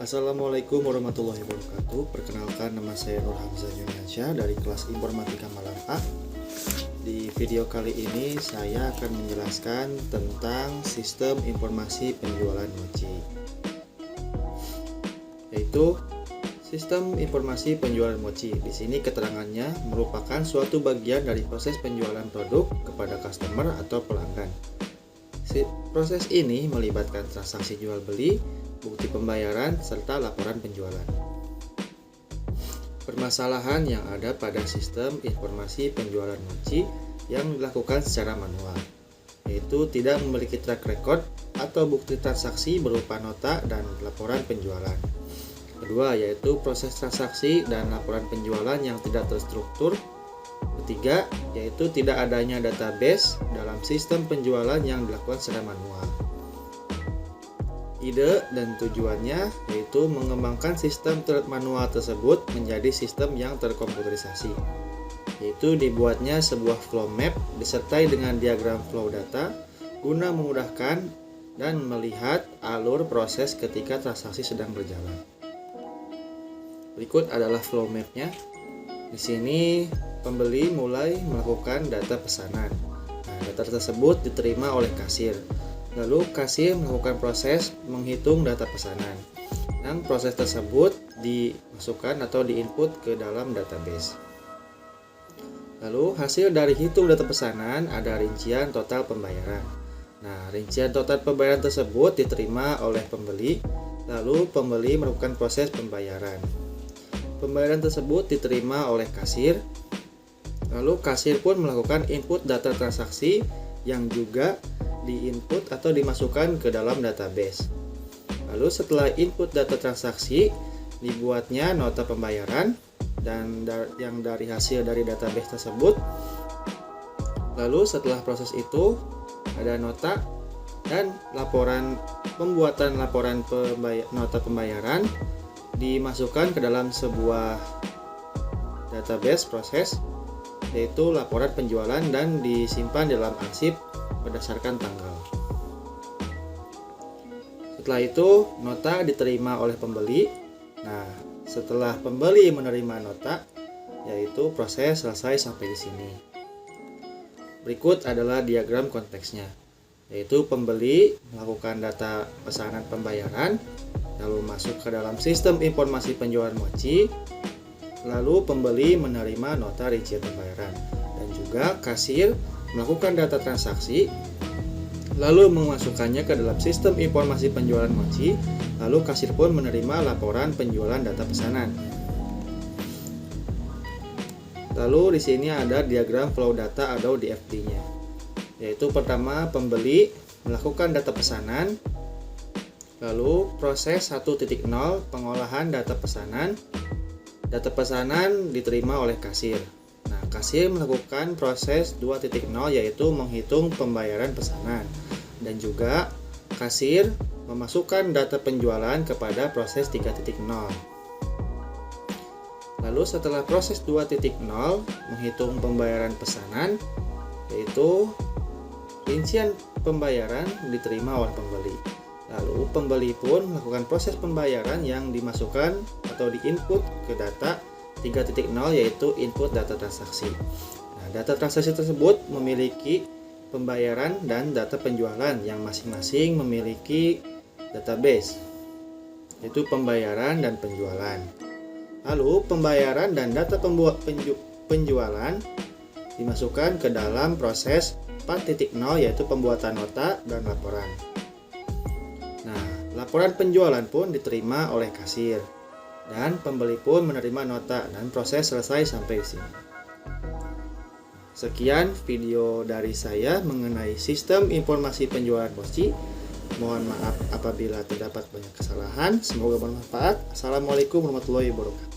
Assalamualaikum warahmatullahi wabarakatuh. Perkenalkan, nama saya Nur Hamzah Yuniansyah dari kelas Informatika Malam A. Di video kali ini saya akan menjelaskan tentang sistem informasi penjualan mochi. Yaitu sistem informasi penjualan mochi. Di sini keterangannya merupakan suatu bagian dari proses penjualan produk kepada customer atau pelanggan. Proses ini melibatkan transaksi jual beli, bukti pembayaran, serta laporan penjualan. Permasalahan yang ada pada sistem informasi penjualan mochi yang dilakukan secara manual, yaitu tidak memiliki track record atau bukti transaksi berupa nota dan laporan penjualan. Kedua, yaitu proses transaksi dan laporan penjualan yang tidak terstruktur. Ketiga, yaitu tidak adanya database dalam sistem penjualan yang dilakukan secara manual. Ide dan tujuannya yaitu mengembangkan sistem manual tersebut menjadi sistem yang terkomputerisasi, yaitu dibuatnya sebuah flow map disertai dengan diagram flow data guna memudahkan dan melihat alur proses ketika transaksi sedang berjalan. Berikut adalah flow mapnya. Di sini pembeli mulai melakukan data pesanan. Nah, data tersebut diterima oleh kasir. Lalu kasir melakukan proses menghitung data pesanan. Dan proses tersebut dimasukkan atau diinput ke dalam database. Lalu hasil dari hitung data pesanan ada rincian total pembayaran. Nah, rincian total pembayaran tersebut diterima oleh pembeli. Lalu pembeli melakukan proses pembayaran. Pembayaran tersebut diterima oleh kasir. Lalu kasir pun melakukan input data transaksi yang juga diinput atau dimasukkan ke dalam database. Lalu setelah input data transaksi, dibuatnya nota pembayaran dan yang dari hasil dari database tersebut. Lalu setelah proses itu ada nota dan pembuatan laporan nota pembayaran dimasukkan ke dalam sebuah database proses, yaitu laporan penjualan, dan disimpan dalam arsip berdasarkan tanggal. Setelah itu nota diterima oleh pembeli. Nah, setelah pembeli menerima nota, yaitu proses selesai sampai di sini. Berikut adalah diagram konteksnya, yaitu pembeli melakukan data pesanan pembayaran, lalu masuk ke dalam sistem informasi penjualan mochi, lalu pembeli menerima nota rincian pembayaran, dan juga kasir melakukan data transaksi, lalu memasukkannya ke dalam sistem informasi penjualan mochi, lalu kasir pun menerima laporan penjualan data pesanan. Lalu di sini ada diagram flow data atau DFD-nya, yaitu pertama pembeli melakukan data pesanan, lalu proses 1.0 pengolahan data pesanan. Data pesanan diterima oleh kasir. Nah, kasir melakukan proses 2.0 yaitu menghitung pembayaran pesanan, dan juga kasir memasukkan data penjualan kepada proses 3.0. Lalu setelah proses 2.0 menghitung pembayaran pesanan, yaitu rincian pembayaran diterima oleh pembeli. Lalu pembeli pun melakukan proses pembayaran yang dimasukkan atau diinput ke data 3.0 yaitu input data transaksi. Nah, data transaksi tersebut memiliki pembayaran dan data penjualan yang masing-masing memiliki database, yaitu pembayaran dan penjualan. Lalu pembayaran dan data penjualan dimasukkan ke dalam proses 4.0 yaitu pembuatan nota dan laporan. Nah, laporan penjualan pun diterima oleh kasir dan pembeli pun menerima nota, dan proses selesai sampai di sini. Sekian video dari saya mengenai sistem informasi penjualan mochi. Mohon maaf apabila terdapat banyak kesalahan. Semoga bermanfaat. Assalamualaikum warahmatullahi wabarakatuh.